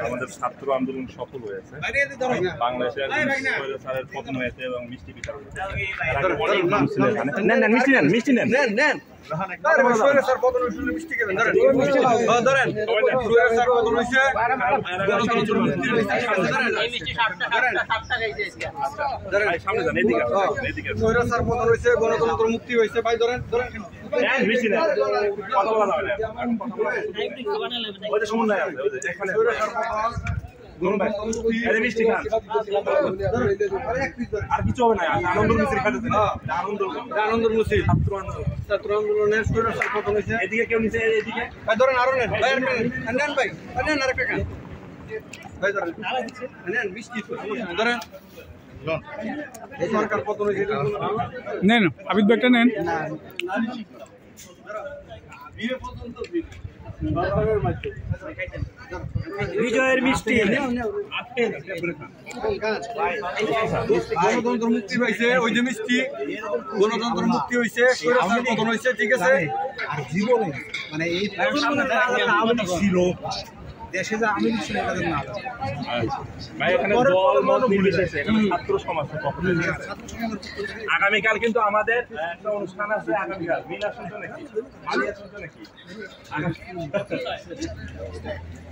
আমাদের ছাত্র আন্দোলন সফল হয়েছে, বাংলাদেশের পতন হয়েছে এবং মিষ্টি পিঠা মিষ্টি নেন গণতন্ত্র মুক্তি হয়েছে ভাই, ধরেন ধরেন মিষ্টি খান আর কিছু হবে না। আনন্দ মিছিল খাইতেছে, আনন্দ মিছিল ছাত্র আন্দোলনের পতন হয়েছে। এদিকে কেউ নিচে, এদিকে ভাই ধরেন আরো নেন ভাই, নেন ভাই, নেন আরেকটা খান ভাই, ধরেন নেন মিষ্টি ধরেন। সরকার পতন হয়েছে, নেন আবিদ ব্যাগটা নেন। বিজয়ের মিষ্টি গণতন্ত্র মুক্তি হয়েছে, ওই যে মিষ্টি গণতন্ত্র মুক্তি হয়েছে, পতন হয়েছে, ঠিক আছে। আর জীবনে মানে এই ছিল দেশে যে আমি ছিল না ভাই, এখানে দল মত নির্বিশেষে এখানে ছাত্র সমাজ আগামীকাল কিন্তু আমাদের একটা অনুষ্ঠান আছে। আগামীকাল মিলা শুনছো নাকি? নাকি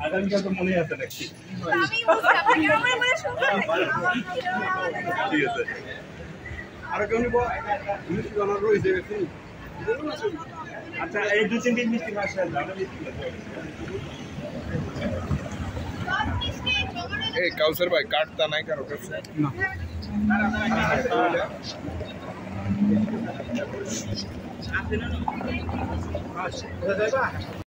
আগামীকাল তো মনে আছে নাকি? ঠিক আছে, আর কেউ নিব রয়েছে। আচ্ছা, এই 2-3 দিন মিষ্টি খাওয়া এই কাউসার ভাই কাটতা নাই কারো কাছে না।